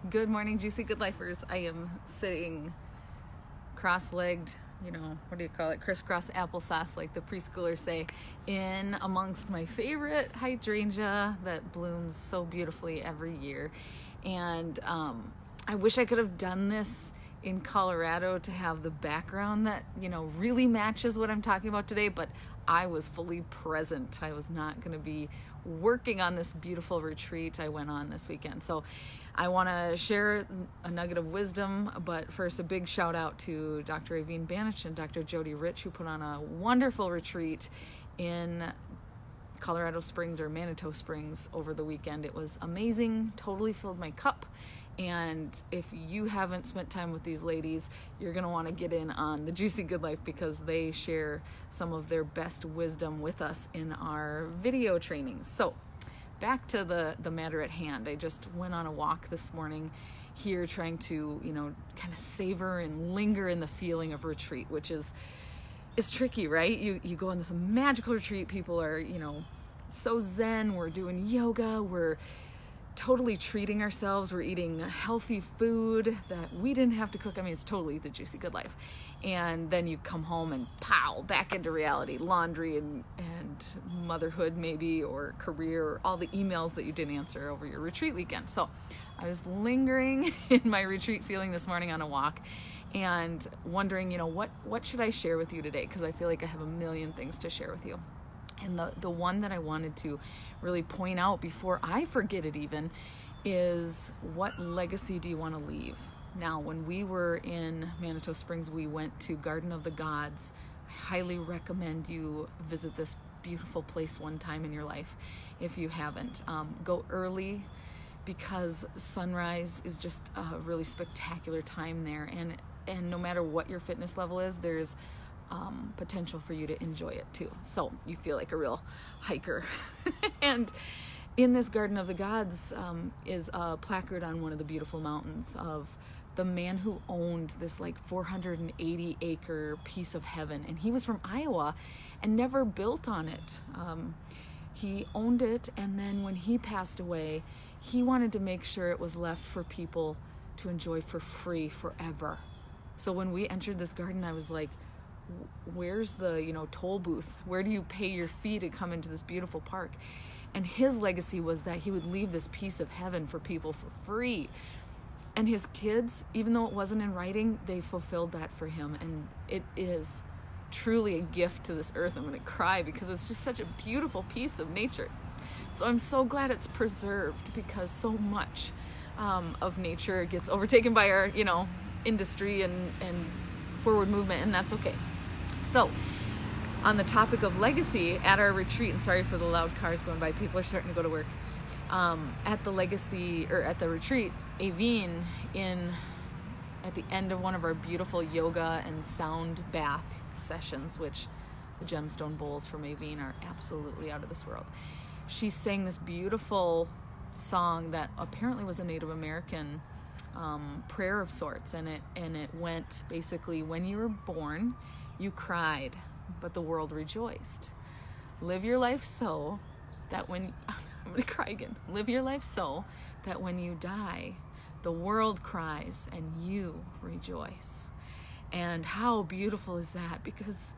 Good morning, Juicy Good Lifers. I am sitting cross-legged, what do you call it? Crisscross applesauce, like the preschoolers say, in amongst my favorite hydrangea that blooms so beautifully every year. And I wish I could have done this in Colorado to have the background that, really matches what I'm talking about today, but I was fully present. I was not going to be working on this beautiful retreat I went on this weekend. So I want to share a nugget of wisdom, but first a big shout out to Dr. Aveen Banich and Dr. Jody Rich, who put on a wonderful retreat in Colorado Springs or Manitou Springs over the weekend. It was amazing, totally filled my cup. And if you haven't spent time with these ladies, you're going to want to get in on the Juicy Good Life because they share some of their best wisdom with us in our video trainings. So back to the matter at hand. I just went on a walk this morning here trying to, kind of savor and linger in the feeling of retreat, which is tricky, right? You go on this magical retreat. People are, so zen. We're doing yoga. We're totally treating ourselves. We're eating healthy food that we didn't have to cook. I mean, it's totally the Juicy Good Life. And then you come home and pow, back into reality, laundry and motherhood maybe, or career, or all the emails that you didn't answer over your retreat weekend. So I was lingering in my retreat feeling this morning on a walk and wondering, what should I share with you today? Because I feel like I have a million things to share with you. And the one that I wanted to really point out before I forget it even is, what legacy do you want to leave? Now, when we were in Manitou Springs, we went to Garden of the Gods. I highly recommend you visit this beautiful place one time in your life if you haven't. Go early because sunrise is just a really spectacular time there. And no matter what your fitness level is, there's potential for you to enjoy it too. So you feel like a real hiker. And in this Garden of the Gods is a placard on one of the beautiful mountains of the man who owned this 480 acre piece of heaven. And he was from Iowa and never built on it. He owned it, and then when he passed away, he wanted to make sure it was left for people to enjoy for free forever. So when we entered this garden, I was like, where's the toll booth? Where do you pay your fee to come into this beautiful park? And his legacy was that he would leave this piece of heaven for people for free. And his kids, even though it wasn't in writing, they fulfilled that for him. And it is truly a gift to this earth. I'm going to cry because it's just such a beautiful piece of nature. So I'm so glad it's preserved, because so much of nature gets overtaken by our industry and forward movement, and that's okay. So, on the topic of legacy, at our retreat, and sorry for the loud cars going by, people are starting to go to work. At the retreat, Aveen, at the end of one of our beautiful yoga and sound bath sessions, which the gemstone bowls from Aveen are absolutely out of this world, she sang this beautiful song that apparently was a Native American prayer of sorts, and it went basically, when you were born, you cried, but the world rejoiced. Live your life so that when I'm gonna cry again. Live your life so that when you die, the world cries and you rejoice. And how beautiful is that? Because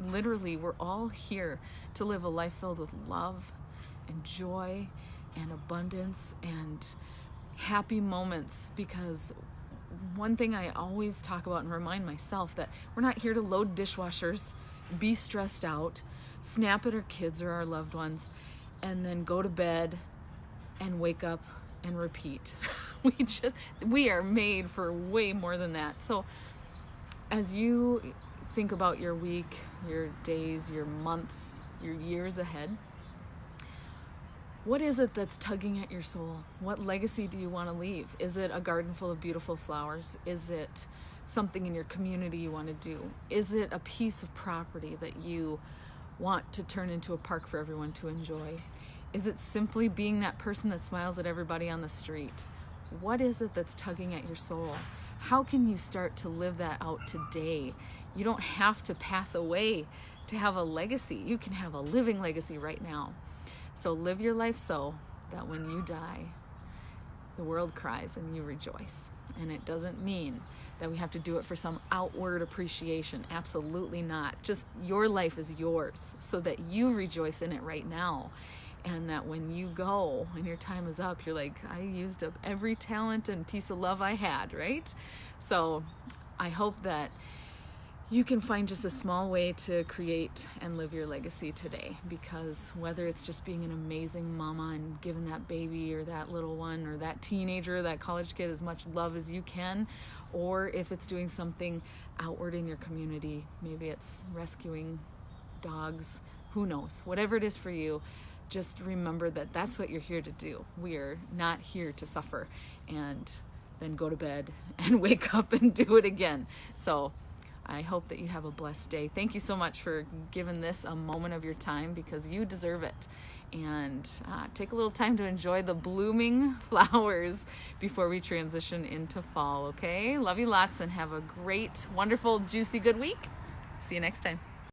literally, we're all here to live a life filled with love and joy and abundance and happy moments. Because one thing I always talk about and remind myself, that we're not here to load dishwashers, be stressed out, snap at our kids or our loved ones, and then go to bed and wake up and repeat. We are made for way more than that. So as you think about your week, your days, your months, your years ahead, what is it that's tugging at your soul? What legacy do you want to leave? Is it a garden full of beautiful flowers? Is it something in your community you want to do? Is it a piece of property that you want to turn into a park for everyone to enjoy? Is it simply being that person that smiles at everybody on the street? What is it that's tugging at your soul? How can you start to live that out today? You don't have to pass away to have a legacy. You can have a living legacy right now. So live your life so that when you die, the world cries and you rejoice. And it doesn't mean that we have to do it for some outward appreciation. Absolutely not. Just your life is yours, so that you rejoice in it right now. And that when you go and your time is up, you're like, I used up every talent and piece of love I had, right? So I hope that you can find just a small way to create and live your legacy today, because whether it's just being an amazing mama and giving that baby or that little one or that teenager, that college kid as much love as you can, or if it's doing something outward in your community, maybe it's rescuing dogs, who knows, whatever it is for you, just remember that that's what you're here to do. We are not here to suffer and then go to bed and wake up and do it again. So I hope that you have a blessed day. Thank you so much for giving this a moment of your time, because you deserve it. And take a little time to enjoy the blooming flowers before we transition into fall, okay? Love you lots and have a great, wonderful, juicy, good week. See you next time.